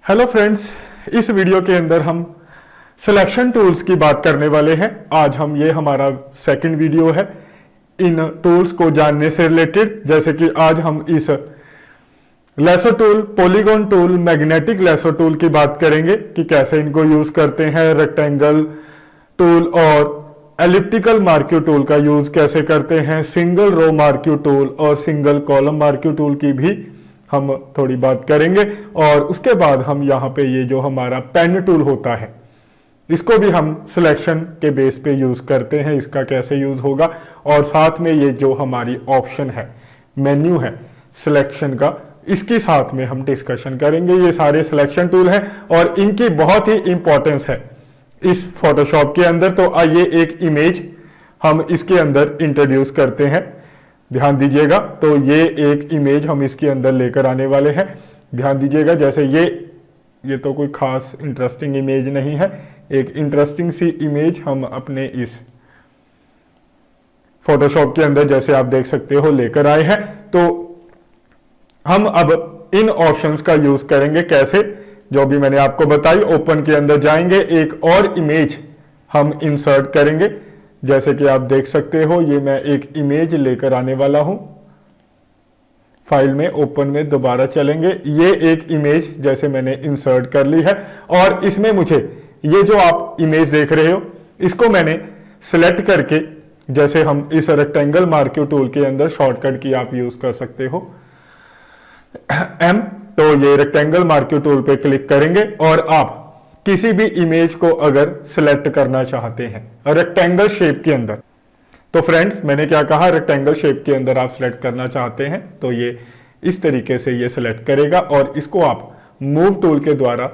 Hello friends, इस video के अंदर हम सिलेक्शन टूल्स की बात करने वाले हैं। आज ये हमारा सेकंड वीडियो है इन टूल्स को जानने से रिलेटेड। जैसे कि आज हम इस lasso tool, polygon tool, magnetic lasso tool की बात करेंगे कि कैसे इनको यूज करते हैं। रेक्टेंगल टूल और एलिप्टिकल मार्क्यू टूल का यूज कैसे करते हैं। सिंगल रो मार्क्यू टूल और सिंगल कॉलम मार्क्यू टूल की भी हम थोड़ी बात करेंगे। और उसके बाद हम यहाँ पे ये जो हमारा पेन टूल होता है, इसको भी हम सिलेक्शन के बेस पे यूज करते हैं। इसका कैसे यूज होगा, और साथ में ये जो हमारी ऑप्शन है, मेन्यू है सिलेक्शन का, इसकी साथ में हम डिस्कशन करेंगे। ये सारे सिलेक्शन टूल हैं और इनकी बहुत ही इंपॉर्टेंस है इस फोटोशॉप के अंदर। तो आइए एक इमेज हम इसके अंदर इंट्रोड्यूस करते हैं। ध्यान दीजिएगा, तो ये एक इमेज हम इसके अंदर लेकर आने वाले हैं। ध्यान दीजिएगा, जैसे ये तो कोई खास इंटरेस्टिंग इमेज नहीं है। एक इंटरेस्टिंग सी इमेज हम अपने इस फोटोशॉप के अंदर, जैसे आप देख सकते हो, लेकर आए हैं। तो हम अब इन ऑप्शंस का यूज करेंगे। कैसे, जो भी मैंने आपको बताई। ओपन के अंदर जाएंगे, एक और इमेज हम इंसर्ट करेंगे। जैसे कि आप देख सकते हो, ये मैं एक इमेज लेकर आने वाला हूं। फाइल में, ओपन में दोबारा चलेंगे। ये एक इमेज जैसे मैंने इंसर्ट कर ली है और इसमें मुझे ये जो आप इमेज देख रहे हो, इसको मैंने सिलेक्ट करके, जैसे हम इस रेक्टेंगल मार्क्यू टूल के अंदर शॉर्टकट की आप यूज कर सकते हो M। तो ये रेक्टेंगल मार्क्यू टूल पे क्लिक करेंगे और आप किसी भी इमेज को अगर सिलेक्ट करना चाहते हैं रेक्टेंगल शेप के अंदर, तो फ्रेंड्स मैंने क्या कहा, रेक्टेंगल शेप के अंदर आप सिलेक्ट करना चाहते हैं तो ये इस तरीके से ये सिलेक्ट करेगा। और इसको आप मूव टूल के द्वारा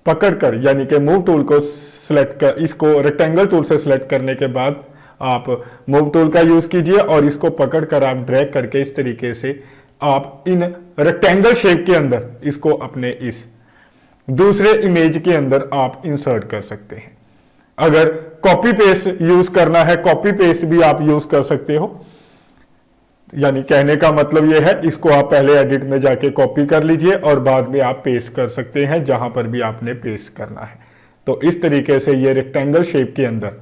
पकड़कर, यानी कि मूव टूल को सिलेक्ट कर, इसको रेक्टेंगल टूल से सिलेक्ट करने के बाद आप मूव टूल का यूज कीजिए और इसको पकड़कर आप ड्रैग करके इस तरीके से आप इन रेक्टेंगल शेप के अंदर इसको अपने इस दूसरे इमेज के अंदर आप इंसर्ट कर सकते हैं। अगर कॉपी पेस्ट यूज करना है, कॉपी पेस्ट भी आप यूज कर सकते हो। यानी कहने का मतलब यह है, इसको आप पहले एडिट में जाके कॉपी कर लीजिए और बाद में आप पेस्ट कर सकते हैं जहां पर भी आपने पेस्ट करना है। तो इस तरीके से ये रेक्टेंगल शेप के अंदर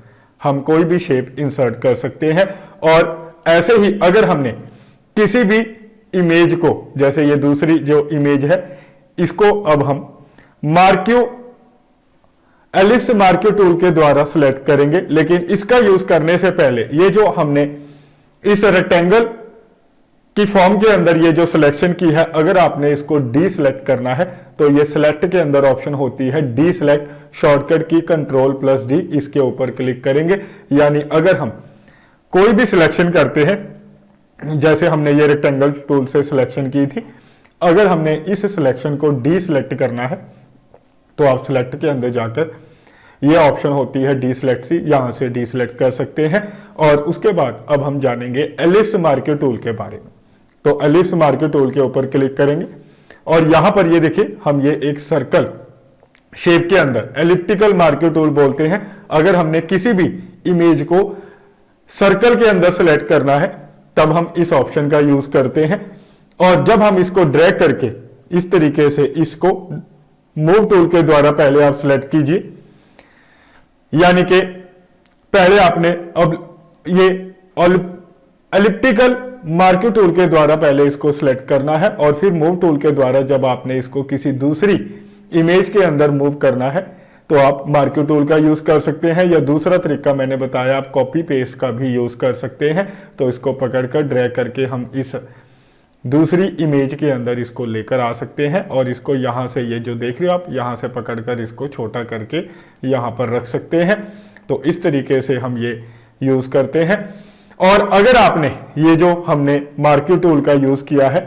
हम कोई भी शेप इंसर्ट कर सकते हैं। और ऐसे ही अगर हमने किसी भी इमेज को, जैसे ये दूसरी जो इमेज है, इसको अब हम मार्क्यू, एलिप्स मार्क्यू टूल के द्वारा सिलेक्ट करेंगे। लेकिन इसका यूज करने से पहले ये जो हमने इस रेक्टेंगल की फॉर्म के अंदर ये जो सिलेक्शन की है, अगर आपने इसको डी सिलेक्ट करना है तो ये सिलेक्ट के अंदर ऑप्शन होती है डी सिलेक्ट, शॉर्टकट की Ctrl+D, इसके ऊपर क्लिक करेंगे। यानी अगर हम कोई भी सिलेक्शन करते हैं, जैसे हमने ये रेक्टेंगल टूल से सिलेक्शन की थी, अगर हमने इस सिलेक्शन को डी सिलेक्ट करना है तो आप सिलेक्ट के अंदर जाकर ये ऑप्शन होती है डी सिलेक्ट सी, यहां से डी सिलेक्ट कर सकते हैं। और उसके बाद अब हम जानेंगे एलिप्स मार्क्यू टूल के बारे में। तो एलिप्स मार्क्यू टूल के ऊपर क्लिक करेंगे और यहां पर ये देखिए, हम ये एक सर्कल शेप के अंदर एलिप्टिकल मार्क्यू टूल बोलते हैं। अगर हमने किसी भी इमेज को सर्कल के अंदर सिलेक्ट करना है तब हम इस ऑप्शन का यूज करते हैं। और जब हम इसको ड्रैग करके इस तरीके से इसको मूव टूल के द्वारा पहले आप सिलेक्ट कीजिए, यानी कि पहले आपने अब ये एलिप्टिकल मार्क्यू टूल के द्वारा पहले इसको सिलेक्ट करना है और फिर मूव टूल के द्वारा जब आपने इसको किसी दूसरी इमेज के अंदर मूव करना है तो आप मार्क्यू टूल का यूज कर सकते हैं। या दूसरा तरीका मैंने बताया, आप कॉपी पेस्ट का भी यूज कर सकते हैं। तो इसको पकड़कर ड्रैग करके हम इस दूसरी इमेज के अंदर इसको लेकर आ सकते हैं और इसको यहां से, ये जो देख रहे हो आप, यहां से पकड़कर इसको छोटा करके यहां पर रख सकते हैं। तो इस तरीके से हम ये यूज करते हैं। और अगर आपने ये जो हमने मार्क्यू टूल का यूज किया है,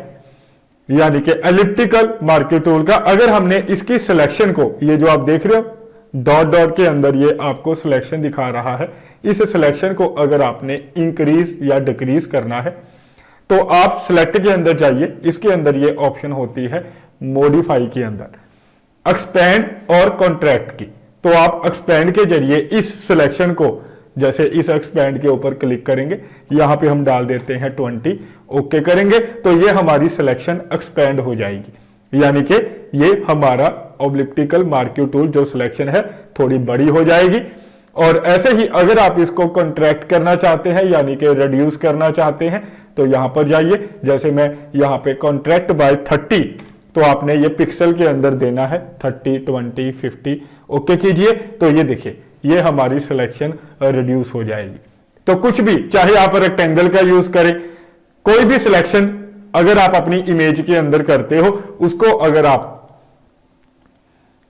यानी कि एलिप्टिकल मार्क्यू टूल का, अगर हमने इसकी सिलेक्शन को, ये जो आप देख रहे हो डॉट डॉट के अंदर ये आपको सिलेक्शन दिखा रहा है, इस सिलेक्शन को अगर आपने इंक्रीज या डिक्रीज करना है तो आप सिलेक्ट के अंदर जाइए। इसके अंदर ये ऑप्शन होती है मॉडिफाई के अंदर एक्सपेंड और कॉन्ट्रैक्ट की। तो आप एक्सपेंड के जरिए इस सिलेक्शन को, जैसे इस एक्सपेंड के ऊपर क्लिक करेंगे, यहां पे हम डाल देते हैं 20, ओके करेंगे तो ये हमारी सिलेक्शन एक्सपेंड हो जाएगी। यानी कि ये हमारा ऑब्लिप्टिकल मार्क्यू टूल जो सिलेक्शन है थोड़ी बड़ी हो जाएगी। और ऐसे ही अगर आप इसको कॉन्ट्रैक्ट करना चाहते हैं यानी कि रिड्यूस करना चाहते हैं तो यहां पर जाइए, जैसे मैं यहां पे कॉन्ट्रैक्ट बाय 30, तो आपने ये पिक्सल के अंदर देना है 30, 20, 50, ओके कीजिए। तो ये देखिए ये हमारी सिलेक्शन रिड्यूस हो जाएगी। तो कुछ भी, चाहे आप रेक्टेंगल का यूज करें, कोई भी सिलेक्शन अगर आप अपनी इमेज के अंदर करते हो, उसको अगर आप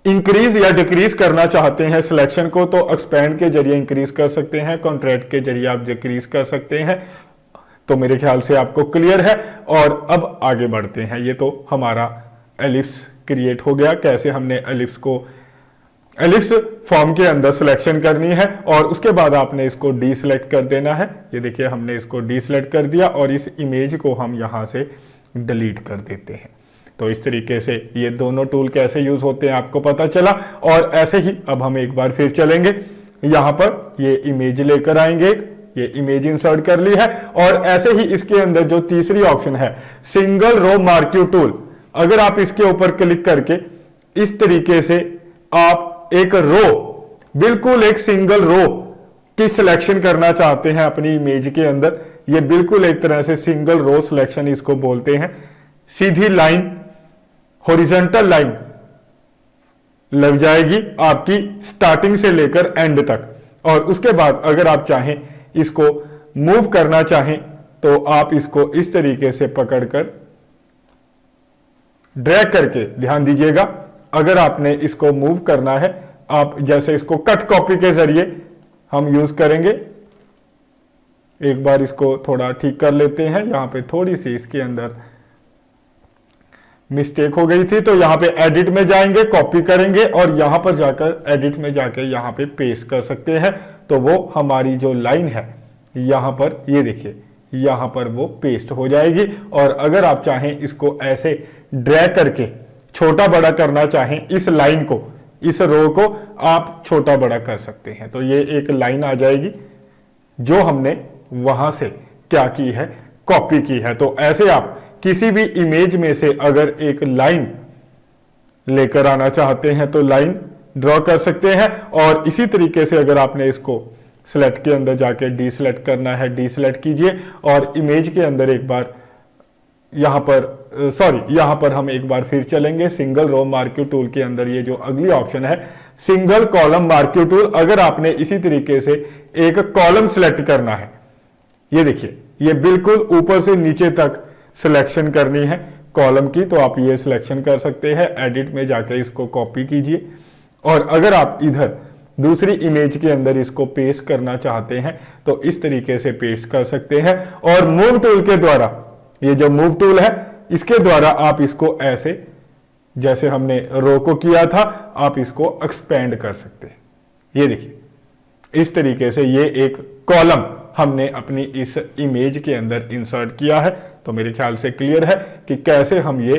इंक्रीज या डिक्रीज करना चाहते हैं सिलेक्शन को, तो एक्सपेंड के जरिए इंक्रीज कर सकते हैं, कॉन्ट्रैक्ट के जरिए आप डिक्रीज कर सकते हैं। तो मेरे ख्याल से आपको क्लियर है। और अब आगे बढ़ते हैं। ये तो हमारा एलिप्स क्रिएट हो गया, कैसे हमने एलिप्स को एलिप्स फॉर्म के अंदर सिलेक्शन करनी है और उसके बाद आपने इसको डी सिलेक्ट कर देना है। ये देखिए हमने इसको डी सिलेक्ट कर दिया और इस इमेज को हम यहां से डिलीट कर देते हैं। तो इस तरीके से ये दोनों टूल कैसे यूज होते हैं आपको पता चला। और ऐसे ही अब हम एक बार फिर चलेंगे, यहां पर ये इमेज लेकर आएंगे, ये इमेज इंसर्ट कर ली है। और ऐसे ही इसके अंदर जो तीसरी ऑप्शन है सिंगल रो मार्क्यू टूल, अगर आप इसके ऊपर क्लिक करके इस तरीके से आप एक रो, बिल्कुल एक सिंगल रो की सिलेक्शन करना चाहते हैं अपनी इमेज के अंदर, ये बिल्कुल एक तरह से सिंगल रो सिलेक्शन इसको बोलते हैं। सीधी लाइन, हॉरिजॉन्टल लाइन लग जाएगी आपकी स्टार्टिंग से लेकर एंड तक। और उसके बाद अगर आप चाहें इसको मूव करना चाहें तो आप इसको इस तरीके से पकड़कर ड्रैग करके, ध्यान दीजिएगा, अगर आपने इसको मूव करना है, आप जैसे इसको कट कॉपी के जरिए हम यूज करेंगे। एक बार इसको थोड़ा ठीक कर लेते हैं, यहां पे थोड़ी सी इसके अंदर मिस्टेक हो गई थी, तो यहां पे एडिट में जाएंगे, कॉपी करेंगे और यहां पर जाकर एडिट में जाकर यहां पे पेस्ट कर सकते हैं। तो वो हमारी जो लाइन है यहां पर, ये देखिए यहां पर वो पेस्ट हो जाएगी। और अगर आप चाहें इसको ऐसे ड्रैग करके छोटा बड़ा करना चाहें, इस लाइन को, इस रो को आप छोटा बड़ा कर सकते हैं। तो ये एक लाइन आ जाएगी जो हमने वहां से क्या की है, कॉपी की है। तो ऐसे आप किसी भी इमेज में से अगर एक लाइन लेकर आना चाहते हैं तो लाइन ड्रॉ कर सकते हैं। और इसी तरीके से अगर आपने इसको सिलेक्ट के अंदर जाके डी सिलेक्ट करना है, डी सिलेक्ट कीजिए और इमेज के अंदर एक बार यहां पर हम एक बार फिर चलेंगे सिंगल रो मार्क्यू टूल के अंदर। ये जो अगली ऑप्शन है सिंगल कॉलम मार्क्यू टूल, अगर आपने इसी तरीके से एक कॉलम सिलेक्ट करना है, ये देखिए ये बिल्कुल ऊपर से नीचे तक सिलेक्शन करनी है कॉलम की, तो आप ये सिलेक्शन कर सकते हैं। एडिट में जाकर इसको कॉपी कीजिए और अगर आप इधर दूसरी इमेज के अंदर इसको पेस्ट करना चाहते हैं तो इस तरीके से पेस्ट कर सकते हैं। और मूव टूल के द्वारा, ये जो मूव टूल है इसके द्वारा आप इसको ऐसे, जैसे हमने रो को किया था, आप इसको एक्सपेंड कर सकते हैं। ये देखिए इस तरीके से ये एक कॉलम हमने अपनी इस इमेज के अंदर इंसर्ट किया है। तो मेरे ख्याल से क्लियर है कि कैसे हम ये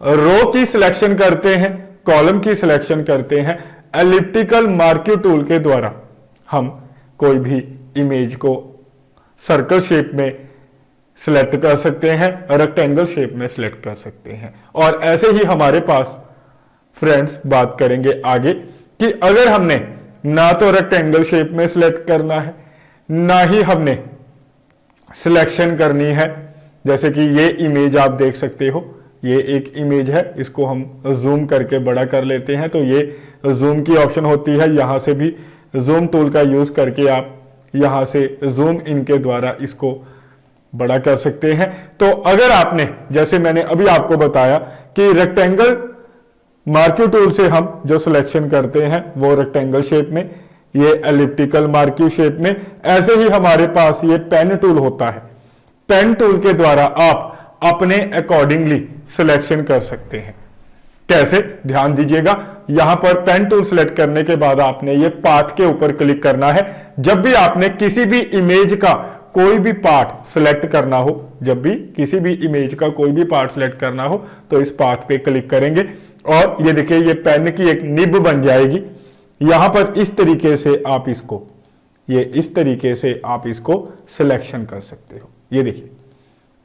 रो की सिलेक्शन करते हैं, कॉलम की सिलेक्शन करते हैं। एलिप्टिकल मार्क्यू टूल के द्वारा हम कोई भी इमेज को सर्कल शेप में सिलेक्ट कर सकते हैं, रेक्टेंगल शेप में सिलेक्ट कर सकते हैं। और ऐसे ही हमारे पास फ्रेंड्स बात करेंगे आगे कि अगर हमने ना तो रेक्टेंगल शेप में सिलेक्ट करना है, ना ही हमने सिलेक्शन करनी है, जैसे कि ये इमेज आप देख सकते हो, ये एक इमेज है, इसको हम जूम करके बड़ा कर लेते हैं। तो ये जूम की ऑप्शन होती है, यहां से भी जूम टूल का यूज करके आप यहां से जूम इन के द्वारा इसको बड़ा कर सकते हैं। तो अगर आपने, जैसे मैंने अभी आपको बताया कि रेक्टेंगल मार्क्यू टूल से हम जो सिलेक्शन करते हैं वो रेक्टेंगल शेप में, ये एलिप्टिकल मार्क्यू शेप में, ऐसे ही हमारे पास ये पेन टूल होता है। पेन टूल के द्वारा आप अपने अकॉर्डिंगली सिलेक्शन कर सकते हैं। कैसे, ध्यान दीजिएगा, यहां पर पेन टूल सिलेक्ट करने के बाद आपने ये पाथ के ऊपर क्लिक करना है। जब भी आपने किसी भी इमेज का कोई भी पार्ट सिलेक्ट करना हो, जब भी किसी भी इमेज का कोई भी पार्ट सिलेक्ट करना हो तो इस पाथ पे क्लिक करेंगे और ये देखिए ये पेन की एक निब बन जाएगी। यहां पर इस तरीके से आप इसको, ये इस तरीके से आप इसको सिलेक्शन कर सकते हो। ये देखिए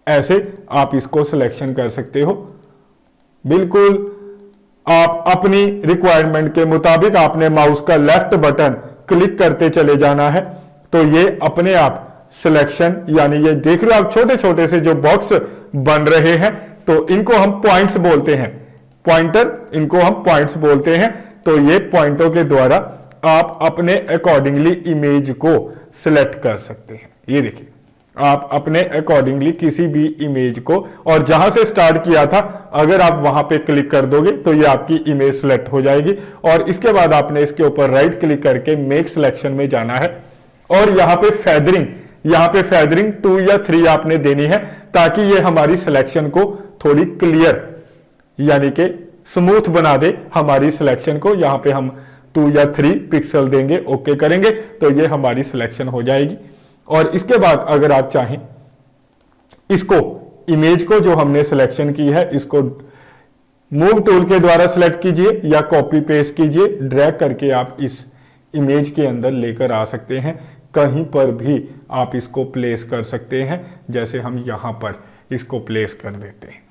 ऐसे आप इसको सिलेक्शन कर सकते हो, बिल्कुल आप अपनी रिक्वायरमेंट के मुताबिक आपने माउस का लेफ्ट बटन क्लिक करते चले जाना है, तो ये अपने आप सिलेक्शन, यानी ये देख रहे हो आप छोटे छोटे से जो बॉक्स बन रहे हैं, तो इनको हम पॉइंट्स बोलते हैं, पॉइंटर, इनको हम पॉइंट्स बोलते हैं। तो ये पॉइंटों के द्वारा आप अपने अकॉर्डिंगली इमेज को सिलेक्ट कर सकते हैं। ये देखिए, आप अपने अकॉर्डिंगली किसी भी इमेज को, और जहां से स्टार्ट किया था अगर आप वहां पे क्लिक कर दोगे तो ये आपकी इमेज सिलेक्ट हो जाएगी। और इसके बाद आपने इसके ऊपर राइट क्लिक करके मेक सिलेक्शन में जाना है, और यहाँ पे फेदरिंग 2 या 3 आपने देनी है, ताकि ये हमारी सिलेक्शन को थोड़ी क्लियर यानी कि स्मूथ बना दे हमारी सिलेक्शन को। यहाँ पे हम 2 या 3 पिक्सल देंगे, ओके करेंगे तो ये हमारी सिलेक्शन हो जाएगी। और इसके बाद अगर आप चाहें इसको, इमेज को जो हमने सिलेक्शन की है, इसको मूव टूल के द्वारा सिलेक्ट कीजिए या कॉपी पेस्ट कीजिए, ड्रैग करके आप इस इमेज के अंदर लेकर आ सकते हैं। कहीं पर भी आप इसको प्लेस कर सकते हैं, जैसे हम यहां पर इसको प्लेस कर देते हैं।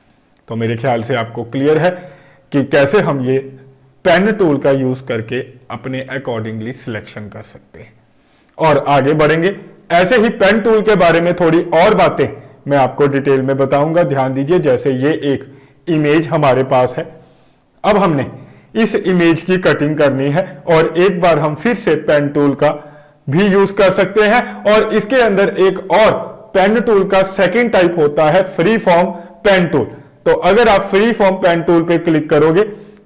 तो मेरे ख्याल से आपको क्लियर है कि कैसे हम ये पेन टूल का यूज करके अपने अकॉर्डिंगली सिलेक्शन कर सकते हैं। और आगे बढ़ेंगे, ऐसे ही पेन टूल के बारे में थोड़ी और बातें मैं आपको डिटेल में बताऊंगा। ध्यान दीजिए, जैसे ये एक इमेज हमारे पास है, अब हमने इस इमेज की कटिंग करनी है, और एक बार हम फिर से पेन टूल का भी यूज कर सकते हैं। और इसके अंदर एक और पेन टूल का सेकंड टाइप होता है फ्री फॉर्म पेन टूल। तो अगर आप फ्री फॉर्म पेन टूल पे क्लिक करोगे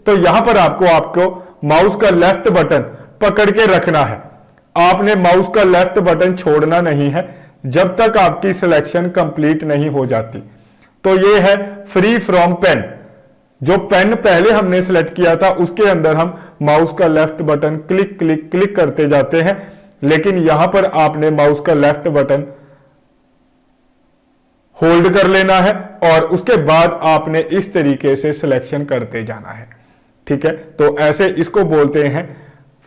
तो यहां पर आपको माउस का लेफ्ट बटन पकड़ के रखना है। आपने माउस का लेफ्ट बटन छोड़ना नहीं है जब तक आपकी सिलेक्शन कंप्लीट नहीं हो जाती। तो ये है फ्री फ्रॉम पेन। जो पेन पहले हमने सिलेक्ट किया था उसके अंदर हम माउस का left button click click click करते जाते हैं, लेकिन यहां पर आपने माउस का लेफ्ट बटन होल्ड कर लेना है और उसके बाद आपने इस तरीके से सिलेक्शन करते जाना है। ठीक है, तो ऐसे इसको बोलते हैं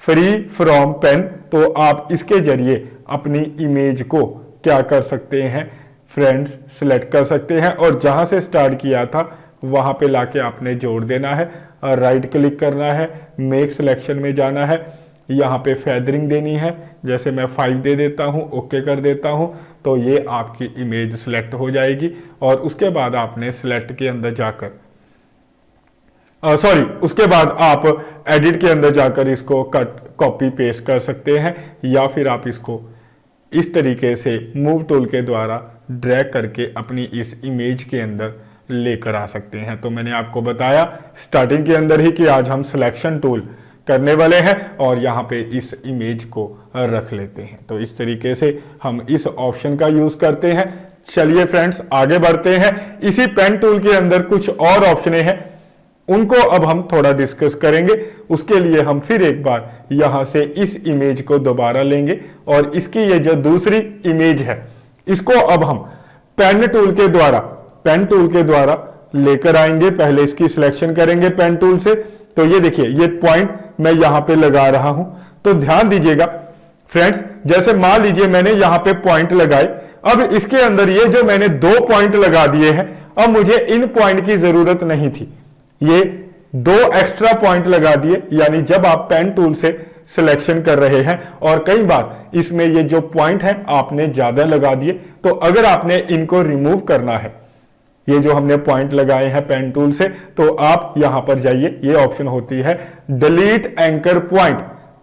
फ्री फ्रॉम पेन। तो आप इसके जरिए अपनी इमेज को क्या कर सकते हैं फ्रेंड्स, सिलेक्ट कर सकते हैं, और जहां से स्टार्ट किया था वहां पे लाके आपने जोड़ देना है, और राइट क्लिक करना है, मेक सिलेक्शन में जाना है, यहाँ पे फेदरिंग देनी है, जैसे मैं 5 दे देता हूँ, ओके कर देता हूँ, तो ये आपकी इमेज सिलेक्ट हो जाएगी। और उसके बाद आपने सिलेक्ट के अंदर जाकर उसके बाद आप एडिट के अंदर जाकर इसको कट कॉपी पेस्ट कर सकते हैं, या फिर आप इसको इस तरीके से मूव टूल के द्वारा ड्रैग करके अपनी इस इमेज के अंदर लेकर आ सकते हैं। तो मैंने आपको बताया स्टार्टिंग के अंदर ही कि आज हम सिलेक्शन टूल करने वाले हैं और यहाँ पे इस इमेज को रख लेते हैं। तो इस तरीके से हम इस ऑप्शन का यूज करते हैं। चलिए फ्रेंड्स आगे बढ़ते हैं। इसी पेन टूल के अंदर कुछ और ऑप्शनें हैं, उनको अब हम थोड़ा डिस्कस करेंगे। उसके लिए हम फिर एक बार यहां से इस इमेज को दोबारा लेंगे और इसकी ये जो दूसरी इमेज है इसको अब हम पेन टूल के द्वारा लेकर आएंगे। पहले इसकी सिलेक्शन करेंगे पेन टूल से। तो ये देखिए, ये पॉइंट मैं यहां पे लगा रहा हूं। तो ध्यान दीजिएगा फ्रेंड्स, जैसे मान लीजिए मैंने यहां पे पॉइंट लगाए, अब इसके अंदर ये जो मैंने 2 पॉइंट लगा दिए हैं, अब मुझे इन पॉइंट की जरूरत नहीं थी, ये 2 एक्स्ट्रा पॉइंट लगा दिए। यानी जब आप पेन टूल से सिलेक्शन कर रहे हैं और कई बार इसमें ये जो पॉइंट है आपने ज्यादा लगा दिए, तो अगर आपने इनको रिमूव करना है, ये जो हमने पॉइंट लगाए हैं पेन टूल से, तो आप यहां पर जाइए, ये ऑप्शन होती है डिलीट एंकर पॉइंट।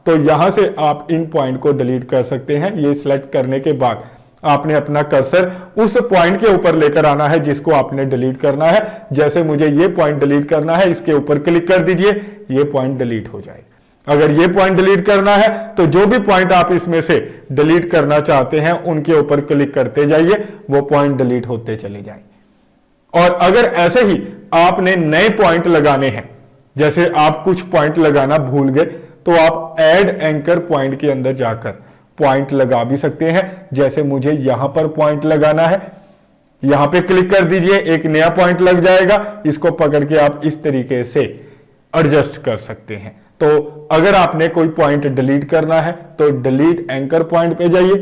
तो यहां से आप इन पॉइंट को डिलीट कर सकते हैं। ये सिलेक्ट करने के बाद आपने अपना कर्सर उस पॉइंट के ऊपर लेकर आना है जिसको आपने डिलीट करना है। जैसे मुझे ये पॉइंट डिलीट करना है, इसके ऊपर क्लिक कर दीजिए, ये पॉइंट डिलीट हो जाएगा। अगर ये पॉइंट डिलीट करना है तो जो भी पॉइंट आप इसमें से डिलीट करना चाहते हैं उनके ऊपर क्लिक करते जाइए, वो पॉइंट डिलीट होते चले जाएंगे। और अगर ऐसे ही आपने नए पॉइंट लगाने हैं, जैसे आप कुछ पॉइंट लगाना भूल गए, तो आप ऐड एंकर पॉइंट के अंदर जाकर पॉइंट लगा भी सकते हैं। जैसे मुझे यहां पर पॉइंट लगाना है, यहां पे क्लिक कर दीजिए, एक नया पॉइंट लग जाएगा। इसको पकड़ के आप इस तरीके से एडजस्ट कर सकते हैं। तो अगर आपने कोई पॉइंट डिलीट करना है तो डिलीट एंकर पॉइंट पे जाइए।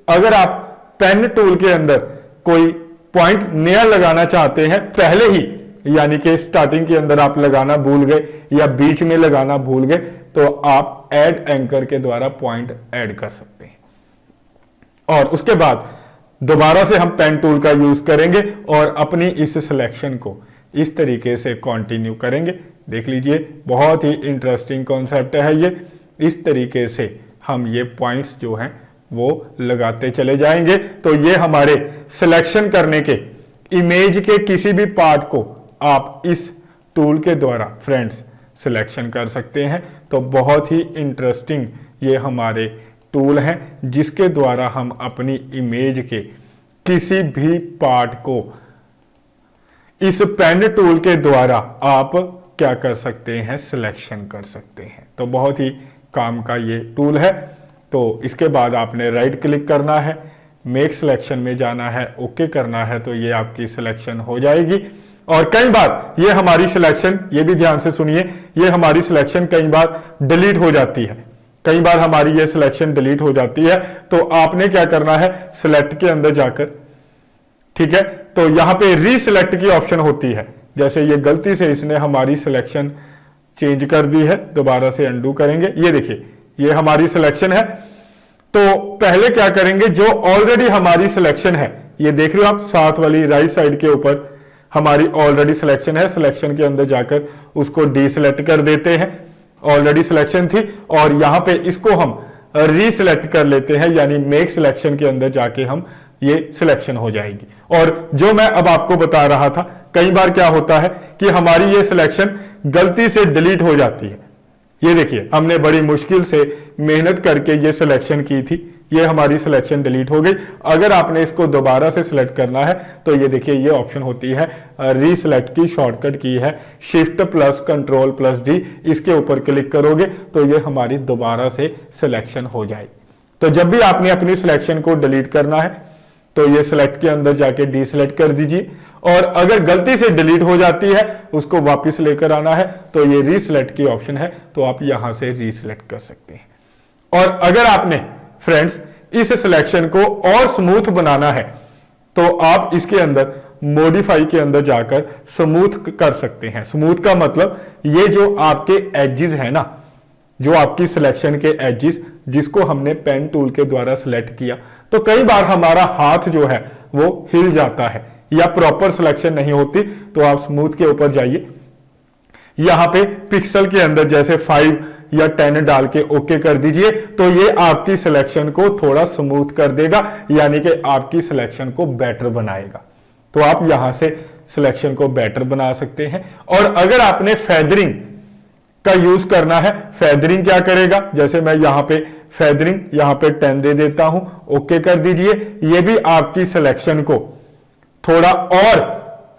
अगर आप पेन टूल के अंदर कोई पॉइंट नया लगाना चाहते हैं, पहले ही यानी कि स्टार्टिंग के अंदर आप लगाना भूल गए या बीच में लगाना भूल गए, तो आप ऐड एंकर के द्वारा पॉइंट ऐड कर सकते हैं। और उसके बाद दोबारा से हम पेन टूल का यूज करेंगे और अपनी इस सिलेक्शन को इस तरीके से कंटिन्यू करेंगे। देख लीजिए, बहुत ही इंटरेस्टिंग कॉन्सेप्ट है ये। इस तरीके से हम ये पॉइंट्स जो हैं वो लगाते चले जाएंगे। तो ये हमारे सिलेक्शन करने के इमेज के किसी भी पार्ट को आप इस टूल के द्वारा फ्रेंड्स सिलेक्शन कर सकते हैं। तो बहुत ही इंटरेस्टिंग ये हमारे टूल हैं जिसके द्वारा हम अपनी इमेज के किसी भी पार्ट को इस पेन टूल के द्वारा आप क्या कर सकते हैं, सिलेक्शन कर सकते हैं। तो बहुत ही काम का ये टूल है। तो इसके बाद आपने राइट क्लिक करना है, मेक सिलेक्शन में जाना है, ओके करना है, तो ये आपकी सिलेक्शन हो जाएगी। और कई बार ये हमारी सिलेक्शन, ये भी ध्यान से सुनिए, ये हमारी सिलेक्शन कई बार डिलीट हो जाती है। कई बार हमारी ये सिलेक्शन डिलीट हो जाती है, तो आपने क्या करना है, सिलेक्ट के अंदर जाकर, ठीक है, तो यहां पे रीसिलेक्ट की ऑप्शन होती है। जैसे ये गलती से इसने हमारी सिलेक्शन चेंज कर दी है, दोबारा से अंडू करेंगे। ये देखिए, ये हमारी सिलेक्शन है। तो पहले क्या करेंगे, जो ऑलरेडी हमारी सिलेक्शन है, ये देख रहे हो आप साथ वाली राइट साइड के ऊपर हमारी ऑलरेडी सिलेक्शन है। सिलेक्शन के अंदर जाकर उसको डीसिलेक्ट कर देते हैं, ऑलरेडी सिलेक्शन थी, और यहां पे इसको हम रीसिलेक्ट कर लेते हैं, यानी मेक सिलेक्शन के अंदर जाके हम ये सिलेक्शन हो जाएगी। और जो मैं अब आपको बता रहा था, कई बार क्या होता है कि हमारी ये सिलेक्शन गलती से डिलीट हो जाती है। ये देखिए, हमने बड़ी मुश्किल से मेहनत करके ये सिलेक्शन की थी, ये हमारी सिलेक्शन डिलीट हो गई। अगर आपने इसको दोबारा से सिलेक्ट करना है तो ये देखिए, ये ऑप्शन होती है रीसिलेक्ट की, शॉर्टकट की है shift plus control plus D. इसके ऊपर क्लिक करोगे तो ये हमारी दोबारा से सिलेक्शन हो जाएगी। तो जब भी आपने अपनी सिलेक्शन को डिलीट करना है तो ये सिलेक्ट के अंदर जाके डीसिलेक्ट कर दीजिए, और अगर गलती से डिलीट हो जाती है, उसको वापस लेकर आना है, तो ये रीसिलेक्ट की ऑप्शन है, तो आप यहां से रीसिलेक्ट कर सकते हैं। और अगर आपने फ्रेंड्स इस सिलेक्शन को और स्मूथ बनाना है तो आप इसके अंदर मॉडिफाई के अंदर जाकर स्मूथ कर सकते हैं। स्मूथ का मतलब ये जो आपके एजेस है ना, जो आपकी सिलेक्शन के एजेस जिसको हमने पेन टूल के द्वारा सिलेक्ट किया, तो कई बार हमारा हाथ जो है वो हिल जाता है या प्रॉपर सिलेक्शन नहीं होती, तो आप स्मूथ के ऊपर जाइए, यहां पे पिक्सल के अंदर जैसे 5 या 10 डाल के ओके कर दीजिए, तो ये आपकी सिलेक्शन को थोड़ा स्मूथ कर देगा, यानी कि आपकी सिलेक्शन को बेटर बनाएगा। तो आप यहां से सिलेक्शन को बेटर बना सकते हैं। और अगर आपने फेदरिंग का यूज करना है, फेदरिंग क्या करेगा, जैसे मैं यहां पे फेदरिंग यहां पे 10 दे देता हूं, ओके कर दीजिए। ये भी आपकी सिलेक्शन को थोड़ा और,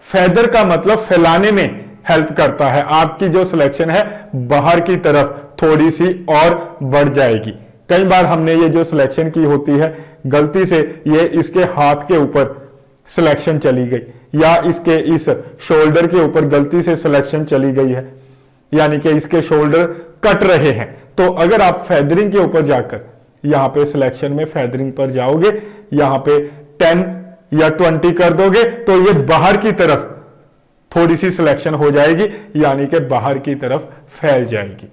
फेदर का मतलब फैलाने में हेल्प करता है, आपकी जो सिलेक्शन है बाहर की तरफ थोड़ी सी और बढ़ जाएगी। कई बार हमने ये जो सिलेक्शन की होती है, गलती से ये इसके हाथ के ऊपर सिलेक्शन चली गई, या इसके इस शोल्डर के ऊपर गलती से सिलेक्शन चली गई है, यानी कि इसके शोल्डर कट रहे हैं। तो अगर आप फेदरिंग के ऊपर जाकर यहां पे सिलेक्शन में फेदरिंग पर जाओगे, यहां पे 10 या 20 कर दोगे, तो ये बाहर की तरफ थोड़ी सी सिलेक्शन हो जाएगी, यानी कि बाहर की तरफ फैल जाएगी।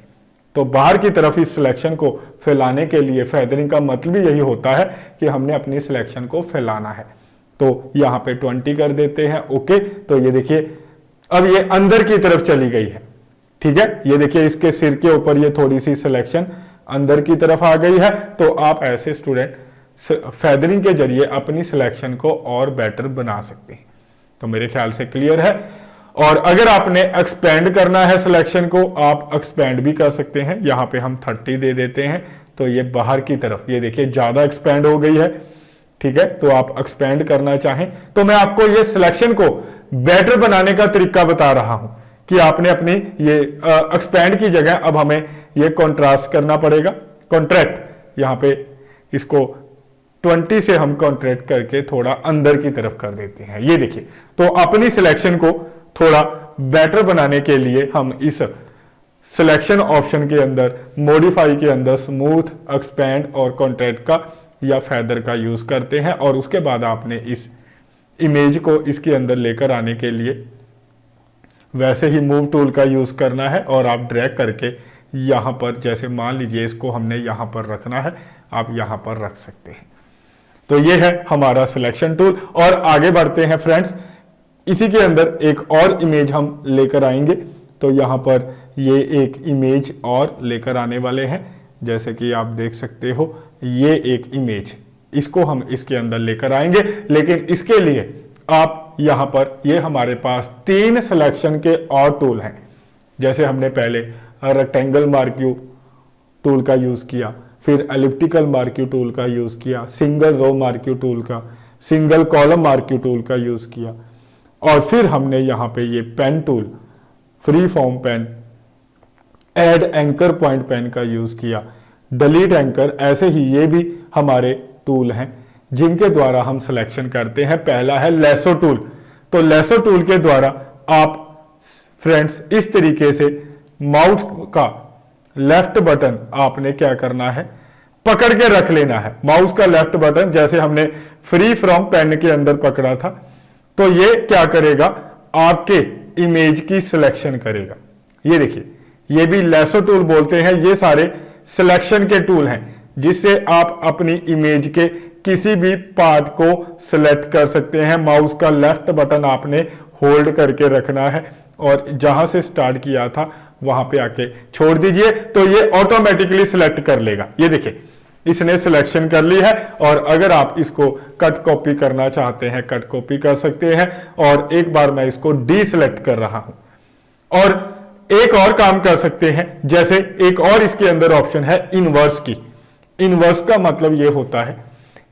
तो बाहर की तरफ इस सिलेक्शन को फैलाने के लिए फेदरिंग का मतलब यही होता है कि हमने अपनी सिलेक्शन को फैलाना है। तो यहां पे 20 कर देते हैं, ओके। तो ये देखिए, अब ये अंदर की तरफ चली गई है, ठीक है। ये देखिए, इसके सिर के ऊपर ये थोड़ी सी सिलेक्शन अंदर की तरफ आ गई है। तो आप ऐसे स्टूडेंट फेदरिंग के जरिए अपनी सिलेक्शन को और बेटर बना सकते हैं। तो मेरे ख्याल से क्लियर है। और अगर आपने एक्सपेंड करना है सिलेक्शन को, आप एक्सपेंड भी कर सकते हैं। यहां पे हम 30 दे देते हैं, तो ये बाहर की तरफ, ये देखिए ज्यादा एक्सपेंड हो गई है, ठीक है। तो आप एक्सपेंड करना चाहें तो मैं आपको ये सिलेक्शन को बेटर बनाने का तरीका बता रहा हूं कि आपने अपनी ये एक्सपेंड की जगह अब हमें ये कॉन्ट्रास्ट करना पड़ेगा, कॉन्ट्रैक्ट। यहां पे इसको 20 से हम कॉन्ट्रैक्ट करके थोड़ा अंदर की तरफ कर देते हैं। ये देखिए, तो अपनी सिलेक्शन को थोड़ा बेटर बनाने के लिए हम इस सिलेक्शन ऑप्शन के अंदर, मॉडिफाई के अंदर स्मूथ, एक्सपेंड और कॉन्ट्रैक्ट का या फेदर का यूज करते हैं। और उसके बाद आपने इस इमेज को इसके अंदर लेकर आने के लिए वैसे ही मूव टूल का यूज करना है और आप ड्रैग करके यहां पर, जैसे मान लीजिए इसको हमने यहां पर रखना है, आप यहां पर रख सकते हैं। तो ये है हमारा सिलेक्शन टूल। और आगे बढ़ते हैं फ्रेंड्स, इसी के अंदर एक और इमेज हम लेकर आएंगे। तो यहां पर ये एक इमेज और लेकर आने वाले हैं, जैसे कि आप देख सकते हो ये एक इमेज, इसको हम इसके अंदर लेकर आएंगे। लेकिन इसके लिए आप यहां पर, ये हमारे पास 3 सिलेक्शन के और टूल हैं। जैसे हमने पहले रेक्टेंगल मार्क्यू टूल का यूज किया, फिर एलिप्टिकल मार्क्यू टूल का यूज किया, सिंगल रो मार्क्यू टूल का, सिंगल कॉलम मार्क्यू टूल का यूज किया, और फिर हमने यहां पे ये pen tool, free form pen, add anchor point pen का यूज किया, डिलीट एंकर। ऐसे ही ये भी हमारे टूल हैं जिनके द्वारा हम सिलेक्शन करते हैं। पहला है लेसो टूल। तो लेसो टूल के द्वारा आप फ्रेंड्स इस तरीके से माउस का लेफ्ट बटन आपने क्या करना है, पकड़ के रख लेना है। माउस का लेफ्ट बटन जैसे हमने फ्री फ्रॉम पेन के अंदर पकड़ा था, तो ये क्या करेगा, आपके इमेज की सिलेक्शन करेगा। ये देखिए, ये भी लेसो टूल बोलते हैं। ये सारे सिलेक्शन के टूल हैं जिससे आप अपनी इमेज के किसी भी पार्ट को सिलेक्ट कर सकते हैं। माउस का लेफ्ट बटन आपने होल्ड करके रखना है और जहां से स्टार्ट किया था वहां पे आके छोड़ दीजिए, तो ये ऑटोमेटिकली सिलेक्ट कर लेगा। ये देखिए, इसने सिलेक्शन कर ली है। और अगर आप इसको कट कॉपी करना चाहते हैं, कट कॉपी कर सकते हैं। और एक बार मैं इसको डी सिलेक्ट कर रहा हूं। और एक और काम कर सकते हैं, जैसे एक और इसके अंदर ऑप्शन है इनवर्स की। इनवर्स का मतलब यह होता है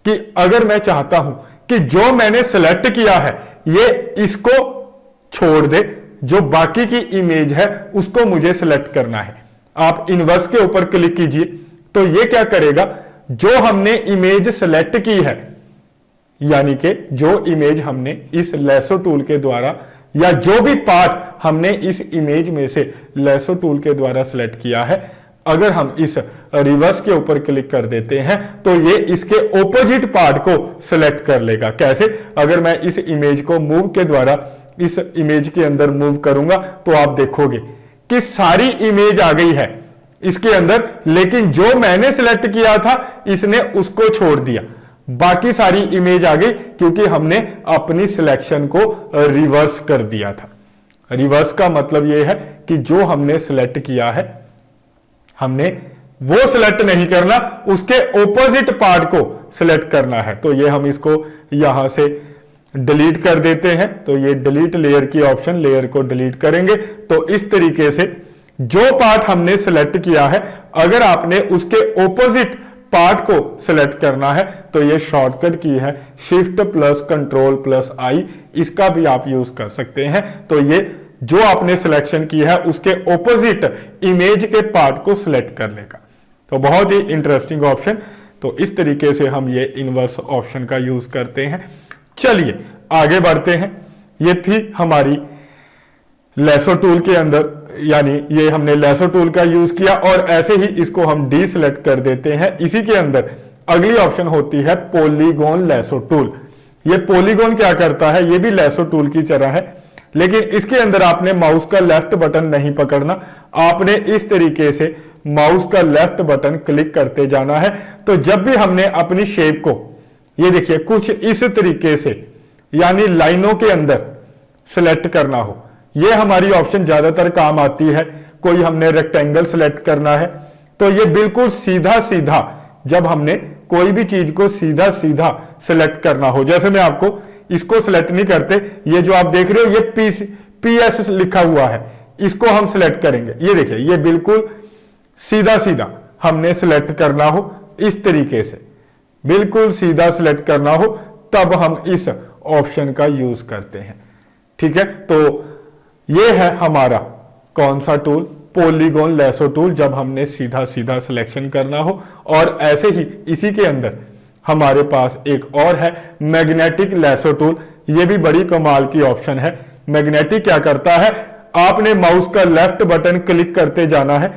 कि अगर मैं चाहता हूं कि जो मैंने सिलेक्ट किया है ये इसको छोड़ दे, जो बाकी की इमेज है उसको मुझे सिलेक्ट करना है, आप इनवर्स के ऊपर क्लिक कीजिए। तो ये क्या करेगा, जो हमने इमेज सिलेक्ट की है, यानी कि जो इमेज हमने इस लेसो टूल के द्वारा, या जो भी पार्ट हमने इस इमेज में से लेसो टूल के द्वारा सिलेक्ट किया है, अगर हम इस रिवर्स के ऊपर क्लिक कर देते हैं तो ये इसके ऑपोजिट पार्ट को सिलेक्ट कर लेगा। कैसे, अगर मैं इस इमेज को मूव के द्वारा इस इमेज के अंदर मूव करूंगा तो आप देखोगे कि सारी इमेज आ गई है इसके अंदर, लेकिन जो मैंने सिलेक्ट किया था इसने उसको छोड़ दिया। बाकी सारी इमेज आ गई क्योंकि हमने अपनी सिलेक्शन को रिवर्स कर दिया था। रिवर्स का मतलब यह है कि जो हमने सिलेक्ट किया है, हमने वो सिलेक्ट नहीं करना, उसके ऑपोजिट पार्ट को सिलेक्ट करना है। तो ये हम इसको यहां से डिलीट कर देते हैं। तो ये डिलीट लेयर की ऑप्शन, लेयर को डिलीट करेंगे तो इस तरीके से जो पार्ट हमने सिलेक्ट किया है, अगर आपने उसके ऑपोजिट पार्ट को सिलेक्ट करना है तो ये शॉर्टकट की है शिफ्ट प्लस कंट्रोल प्लस आई, इसका भी आप यूज कर सकते हैं। तो ये जो आपने सिलेक्शन की है उसके ऑपोजिट इमेज के पार्ट को सिलेक्ट कर लेगा। तो बहुत ही इंटरेस्टिंग ऑप्शन। तो इस तरीके से हम ये इनवर्स ऑप्शन का यूज करते हैं। चलिए आगे बढ़ते हैं। ये थी हमारी लेसो टूल के अंदर, यानी ये हमने लेसो टूल का यूज किया और ऐसे ही इसको हम डी सिलेक्ट कर देते हैं। इसी के अंदर अगली ऑप्शन होती है पॉलीगॉन लेसो टूल। ये पॉलीगॉन क्या करता है, ये भी लेसो टूल की तरह है, लेकिन इसके अंदर आपने माउस का लेफ्ट बटन नहीं पकड़ना, आपने इस तरीके से माउस का लेफ्ट बटन क्लिक करते जाना है। तो जब भी हमने अपनी शेप को, ये देखिए कुछ इस तरीके से, यानी लाइनों के अंदर सिलेक्ट करना हो, ये हमारी ऑप्शन ज्यादातर काम आती है। कोई हमने रेक्टेंगल सिलेक्ट करना है तो ये बिल्कुल सीधा सीधा, जब हमने कोई भी चीज को सीधा सीधा सिलेक्ट करना हो, जैसे मैं आपको इसको सिलेक्ट नहीं करते, ये जो आप देख रहे हो ये PS लिखा हुआ है, इसको हम सिलेक्ट करेंगे। ये देखिए, ये बिल्कुल सीधा सीधा हमने सिलेक्ट करना हो, इस तरीके से बिल्कुल सीधा सिलेक्ट करना हो, तब हम इस ऑप्शन का यूज करते हैं। ठीक है, तो ये है हमारा कौन सा टूल, पॉलीगॉन लेसो टूल, जब हमने सीधा सीधा सिलेक्शन करना हो। और ऐसे ही इसी के अंदर हमारे पास एक और है मैग्नेटिक लेसो टूल। ये भी बड़ी कमाल की ऑप्शन है। मैग्नेटिक क्या करता है, आपने माउस का लेफ्ट बटन क्लिक करते जाना है,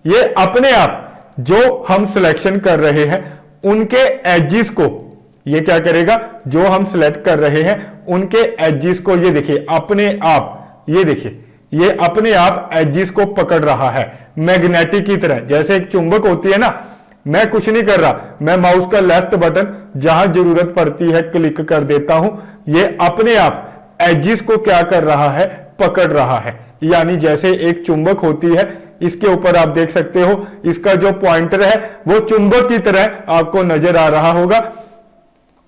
ये अपने आप जो हम सिलेक्शन कर रहे हैं उनके एजिस को, ये क्या करेगा, जो हम सिलेक्ट कर रहे हैं उनके एजिस को, ये देखिए अपने आप, ये देखिए ये अपने आप एजिस को पकड़ रहा है मैग्नेटिक की तरह। जैसे एक चुंबक होती है ना, मैं कुछ नहीं कर रहा, मैं माउस का लेफ्ट बटन जहां जरूरत पड़ती है क्लिक कर देता हूं, ये अपने आप एजिस को क्या कर रहा है, पकड़ रहा है। यानी जैसे एक चुंबक होती है, इसके ऊपर आप देख सकते हो इसका जो पॉइंटर है वो चुंबक की तरह आपको नजर आ रहा होगा,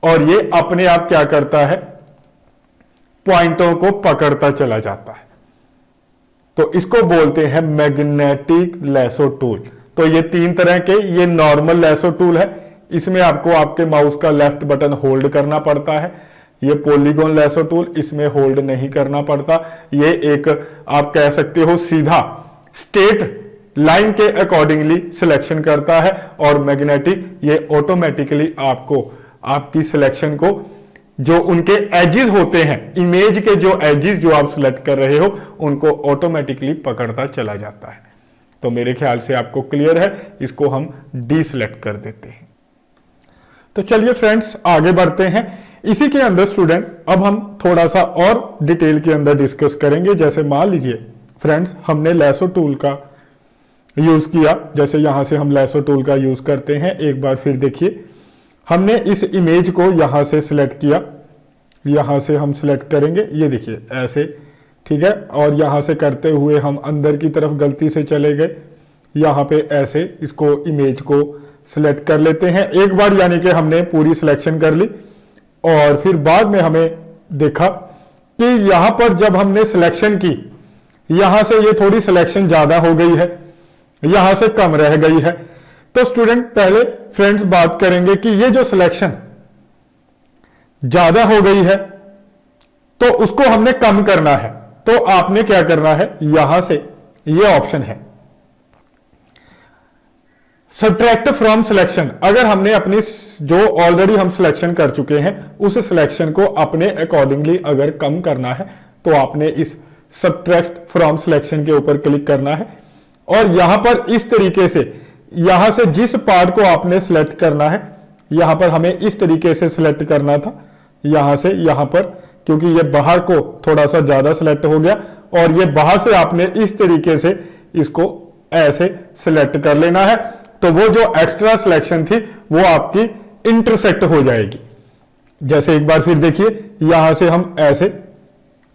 और ये अपने आप क्या करता है, पॉइंटों को पकड़ता चला जाता है। तो इसको बोलते हैं मैग्नेटिक लैसो टूल। तो ये तीन तरह के, ये नॉर्मल लैसो टूल है, इसमें आपको आपके माउस का लेफ्ट बटन होल्ड करना पड़ता है। ये पॉलीगॉन लैसो टूल, इसमें होल्ड नहीं करना पड़ता। ये एक आप कह सकते हो सीधा स्ट्रेट लाइन के अकॉर्डिंगली सिलेक्शन करता है, और मैग्नेटिक ये ऑटोमेटिकली आपको आपकी सिलेक्शन को, जो उनके एजेस होते हैं, इमेज के जो एजेस जो आप सिलेक्ट कर रहे हो, उनको ऑटोमेटिकली पकड़ता चला जाता है। तो मेरे ख्याल से आपको क्लियर है, इसको हम डी सिलेक्ट कर देते हैं। तो चलिए फ्रेंड्स आगे बढ़ते हैं। इसी के अंदर स्टूडेंट अब हम थोड़ा सा और डिटेल के अंदर डिस्कस करेंगे। जैसे मान लीजिए फ्रेंड्स हमने लैसो टूल का यूज किया, जैसे यहां से हम लैसो टूल का यूज करते हैं। एक बार फिर देखिए, हमने इस इमेज को यहां से सिलेक्ट किया, यहां से हम सिलेक्ट करेंगे, ये देखिए ऐसे, ठीक है। और यहां से करते हुए हम अंदर की तरफ गलती से चले गए, यहां पे ऐसे इसको इमेज को सिलेक्ट कर लेते हैं एक बार, यानी कि हमने पूरी सिलेक्शन कर ली। और फिर बाद में हमें देखा कि यहां पर जब हमने सिलेक्शन की, यहां से ये थोड़ी सिलेक्शन ज्यादा हो गई है, यहां से कम रह गई है। तो स्टूडेंट पहले फ्रेंड्स बात करेंगे कि ये जो सिलेक्शन ज्यादा हो गई है तो उसको हमने कम करना है। तो आपने क्या करना है, यहां से ये ऑप्शन है सब्ट्रैक्ट फ्रॉम सिलेक्शन। अगर हमने अपनी जो ऑलरेडी हम सिलेक्शन कर चुके हैं उस सिलेक्शन को अपने अकॉर्डिंगली अगर कम करना है तो आपने इस सब्ट्रैक्ट फ्रॉम सिलेक्शन के ऊपर क्लिक करना है, और यहां पर इस तरीके से, यहां से जिस पार्ट को आपने सिलेक्ट करना है, यहां पर हमें इस तरीके से सिलेक्ट करना था, यहां से यहां पर, क्योंकि ये बाहर को थोड़ा सा ज्यादा सिलेक्ट हो गया, और ये बाहर से आपने इस तरीके से इसको ऐसे सिलेक्ट कर लेना है। तो वो जो एक्स्ट्रा सिलेक्शन थी वो आपकी इंटरसेक्ट हो जाएगी। जैसे एक बार फिर देखिए, यहां से हम ऐसे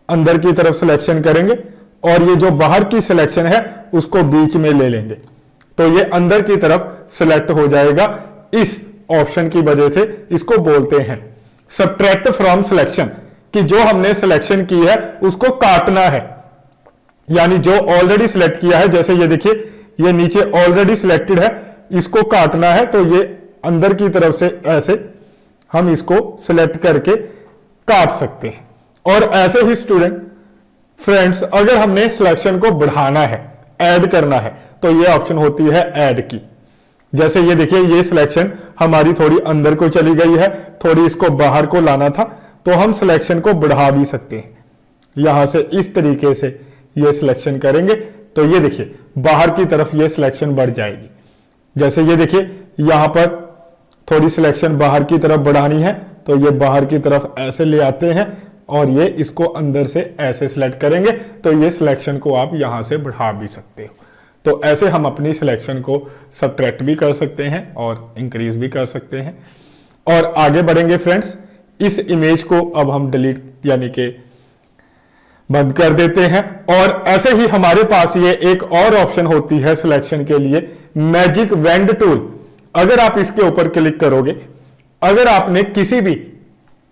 अंदर की तरफ सिलेक्शन करेंगे, और ये जो बाहर की सिलेक्शन है उसको बीच में ले लेंगे, तो ये अंदर की तरफ सिलेक्ट हो जाएगा। इस ऑप्शन की वजह से इसको बोलते हैं सब्ट्रैक्ट फ्रॉम सिलेक्शन, कि जो हमने सिलेक्शन की है उसको काटना है। यानी जो ऑलरेडी सिलेक्ट किया है, जैसे ये देखिए ये नीचे ऑलरेडी सिलेक्टेड है, इसको काटना है, तो ये अंदर की तरफ से ऐसे हम इसको सिलेक्ट करके काट सकते हैं। और ऐसे ही स्टूडेंट फ्रेंड्स अगर हमने सिलेक्शन को बढ़ाना है, ऐड करना है, तो ये ऑप्शन होती है ऐड की। जैसे ये देखिए ये सिलेक्शन हमारी थोड़ी अंदर को चली गई है, थोड़ी इसको बाहर को लाना था, तो हम सिलेक्शन को बढ़ा भी सकते हैं। यहां से इस तरीके से ये सिलेक्शन करेंगे तो ये देखिए बाहर की तरफ ये सिलेक्शन बढ़ जाएगी। जैसे ये देखिए यहां पर थोड़ी सिलेक्शन बाहर की तरफ बढ़ानी है, तो ये बाहर की तरफ ऐसे ले आते हैं, और ये इसको अंदर से ऐसे सिलेक्ट करेंगे, तो ये सिलेक्शन को आप यहां से बढ़ा भी सकते हो। तो ऐसे हम अपनी सिलेक्शन को सब्ट्रैक्ट भी कर सकते हैं और इंक्रीज भी कर सकते हैं। और आगे बढ़ेंगे फ्रेंड्स, इस इमेज को अब हम डिलीट यानी कि बंद कर देते हैं। और ऐसे ही हमारे पास ये एक और ऑप्शन होती है सिलेक्शन के लिए, मैजिक वेंड टूल। अगर आप इसके ऊपर क्लिक करोगे, अगर आपने किसी भी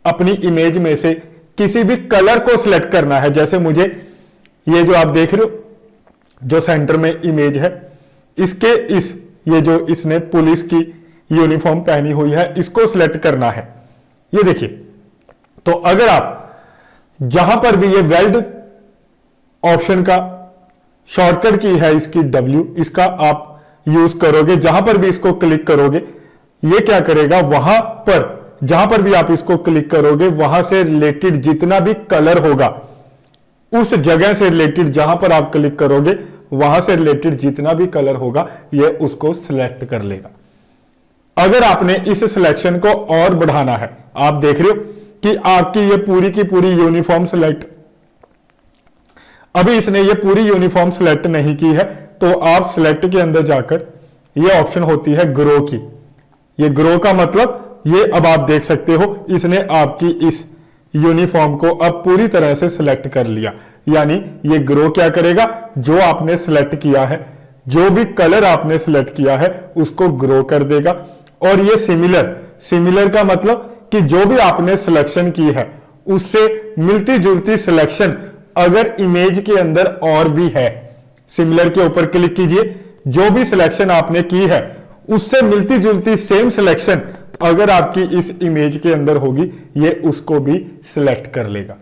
अपनी इमेज में से किसी भी कलर को सिलेक्ट करना है, जैसे मुझे ये जो आप देख रहे हो जो सेंटर में इमेज है, इसके इस ये जो इसने पुलिस की यूनिफॉर्म पहनी हुई है, इसको सिलेक्ट करना है। ये देखिए, तो अगर आप जहां पर भी ये वेल्ड ऑप्शन का शॉर्टकट की है इसकी W, इसका आप यूज करोगे, जहां पर भी इसको क्लिक करोगे, ये क्या करेगा, वहां पर जहां पर भी आप इसको क्लिक करोगे वहां से रिलेटेड जितना भी कलर होगा, उस जगह से रिलेटेड जहां पर आप क्लिक करोगे वहां से रिलेटेड जितना भी कलर होगा ये उसको सिलेक्ट कर लेगा। अगर आपने इस सिलेक्शन को और बढ़ाना है, आप देख रहे हो कि आपकी ये पूरी की पूरी यूनिफॉर्म सिलेक्ट अभी इसने ये पूरी यूनिफॉर्म सिलेक्ट नहीं की है, तो आप सिलेक्ट के अंदर जाकर ये ऑप्शन होती है ग्रो की। ये ग्रो का मतलब ये अब आप देख सकते हो इसने आपकी इस यूनिफॉर्म को अब पूरी तरह से सिलेक्ट कर लिया। यानी ये ग्रो क्या करेगा, जो आपने सिलेक्ट किया है, जो भी कलर आपने सिलेक्ट किया है उसको ग्रो कर देगा। और ये सिमिलर का मतलब कि जो भी आपने सिलेक्शन की है उससे मिलती जुलती सिलेक्शन अगर इमेज के अंदर और भी है, सिमिलर के ऊपर क्लिक कीजिए, जो भी सिलेक्शन आपने की है उससे मिलती जुलती सेम सिलेक्शन अगर आपकी इस इमेज के अंदर होगी, ये उसको भी सिलेक्ट कर लेगा।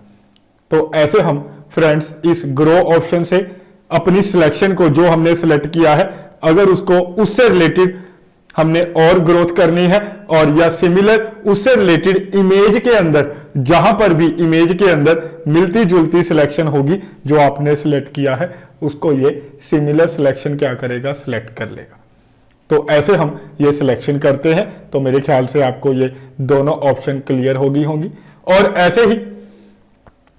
तो ऐसे हम फ्रेंड्स इस ग्रो ऑप्शन से अपनी सिलेक्शन को, जो हमने सिलेक्ट किया है, अगर उसको उससे रिलेटेड हमने और ग्रोथ करनी है और या सिमिलर उससे रिलेटेड इमेज के अंदर, जहां पर भी इमेज के अंदर मिलती जुलती सिलेक्शन होगी जो आपने सिलेक्ट किया है, उसको ये सिमिलर सिलेक्शन क्या करेगा, सिलेक्ट कर लेगा। तो ऐसे हम ये सिलेक्शन करते हैं। तो मेरे ख्याल से आपको ये दोनों ऑप्शन क्लियर होगी और ऐसे ही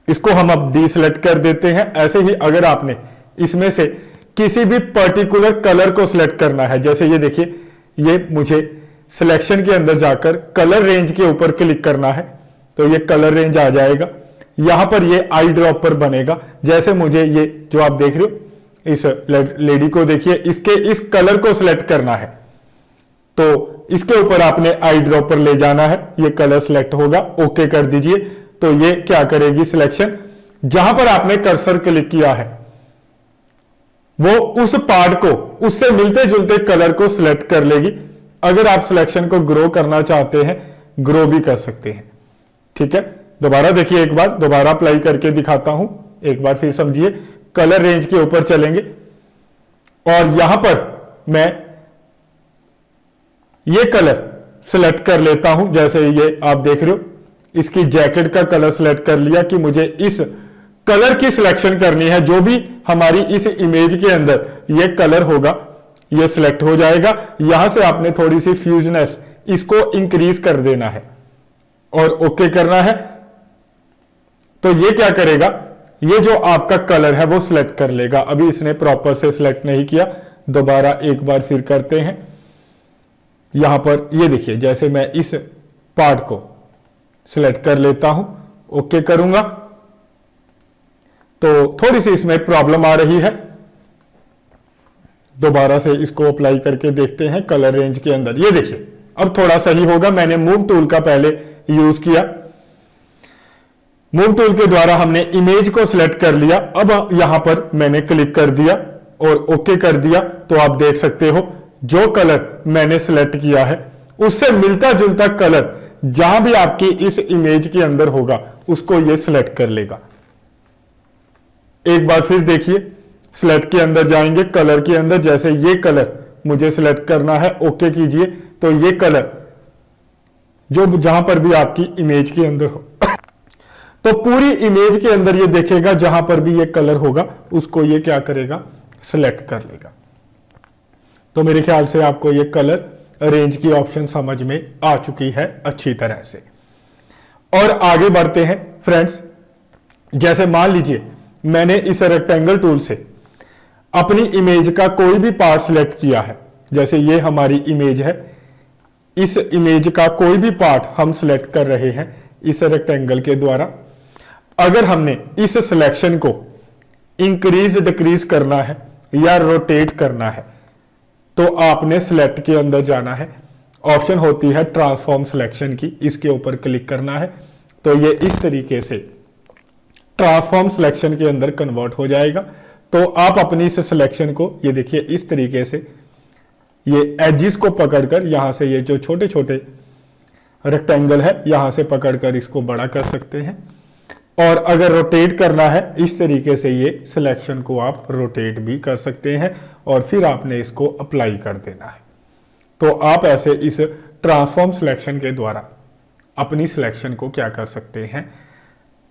इसको हम अब डीसिलेक्ट कर देते हैं। ऐसे ही अगर आपने इसमें से किसी भी पर्टिकुलर कलर को सिलेक्ट करना है, जैसे ये देखिए, ये मुझे सिलेक्शन के अंदर जाकर कलर रेंज के ऊपर क्लिक करना है, तो ये कलर रेंज आ जाएगा। यहां पर ये आई ड्रॉपर बनेगा। जैसे मुझे ये जो आप देख रहे हो इस लेडी को देखिए, इसके इस कलर को सिलेक्ट करना है, तो इसके ऊपर आपने आई ड्रॉपर ले जाना है, ये कलर सिलेक्ट होगा, ओके कर दीजिए। तो ये क्या करेगी, सिलेक्शन जहां पर आपने कर्सर क्लिक किया है वो उस पार्ट को, उससे मिलते जुलते कलर को सिलेक्ट कर लेगी। अगर आप सिलेक्शन को ग्रो करना चाहते हैं, ग्रो भी कर सकते हैं। ठीक है, दोबारा देखिए, एक बार दोबारा अप्लाई करके दिखाता हूं, एक बार फिर समझिए। कलर रेंज के ऊपर चलेंगे और यहां पर मैं ये कलर सिलेक्ट कर लेता हूं। जैसे ये आप देख रहे हो, इसकी जैकेट का कलर सिलेक्ट कर लिया कि मुझे इस कलर की सिलेक्शन करनी है, जो भी हमारी इस इमेज के अंदर ये कलर होगा ये सिलेक्ट हो जाएगा। यहां से आपने थोड़ी सी फ्यूजनेस इसको इंक्रीज कर देना है और ओके करना है। तो ये क्या करेगा, ये जो आपका कलर है वो सिलेक्ट कर लेगा। अभी इसने प्रॉपर से सिलेक्ट नहीं किया, दोबारा एक बार फिर करते हैं। यहां पर ये देखिए, जैसे मैं इस पार्ट को सिलेक्ट कर लेता हूं, ओके करूंगा, तो थोड़ी सी इसमें प्रॉब्लम आ रही है। दोबारा से इसको अप्लाई करके देखते हैं कलर रेंज के अंदर। ये देखिए अब थोड़ा सही होगा। मैंने मूव टूल का पहले यूज किया, मूव टूल के द्वारा हमने इमेज को सिलेक्ट कर लिया। अब यहां पर मैंने क्लिक कर दिया और ओके कर दिया, तो आप देख सकते हो जो कलर मैंने सिलेक्ट किया है उससे मिलता जुलता कलर जहां भी आपकी इस इमेज के अंदर होगा उसको ये सिलेक्ट कर लेगा। एक बार फिर देखिए, सिलेक्ट के अंदर जाएंगे, कलर के अंदर, जैसे ये कलर मुझे सिलेक्ट करना है, ओके कीजिए, तो ये कलर जो जहां पर भी आपकी इमेज के अंदर हो तो पूरी इमेज के अंदर ये देखेगा, जहां पर भी ये कलर होगा उसको ये क्या करेगा, सिलेक्ट कर लेगा। तो मेरे ख्याल से आपको ये कलर रेंज की ऑप्शन समझ में आ चुकी है अच्छी तरह से। और आगे बढ़ते हैं फ्रेंड्स। जैसे मान लीजिए मैंने इस रेक्टेंगल टूल से अपनी इमेज का कोई भी पार्ट सिलेक्ट किया है, जैसे ये हमारी इमेज है, इस इमेज का कोई भी पार्ट हम सिलेक्ट कर रहे हैं इस रेक्टेंगल के द्वारा। अगर हमने इस सिलेक्शन को इंक्रीज डिक्रीज करना है या रोटेट करना है, तो आपने सिलेक्ट के अंदर जाना है, ऑप्शन होती है ट्रांसफॉर्म सिलेक्शन की, इसके ऊपर क्लिक करना है, तो ये इस तरीके से ट्रांसफॉर्म सिलेक्शन के अंदर कन्वर्ट हो जाएगा। तो आप अपनी इस सिलेक्शन को ये देखिए इस तरीके से ये एजिस को पकड़कर, यहां से ये जो छोटे छोटे रेक्टेंगल है यहां से पकड़कर इसको बड़ा कर सकते हैं। और अगर रोटेट करना है इस तरीके से ये सिलेक्शन को आप रोटेट भी कर सकते हैं और फिर आपने इसको अप्लाई कर देना है। तो आप ऐसे इस ट्रांसफॉर्म सिलेक्शन के द्वारा अपनी सिलेक्शन को क्या कर सकते हैं,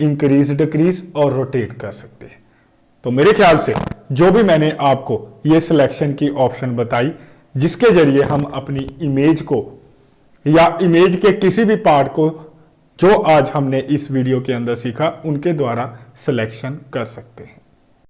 इंक्रीज डिक्रीज और रोटेट कर सकते हैं। तो मेरे ख्याल से जो भी मैंने आपको ये सिलेक्शन की ऑप्शन बताई, जिसके जरिए हम अपनी इमेज को या इमेज के किसी भी पार्ट को जो आज हमने इस वीडियो के अंदर सीखा उनके द्वारा सिलेक्शन कर सकते हैं।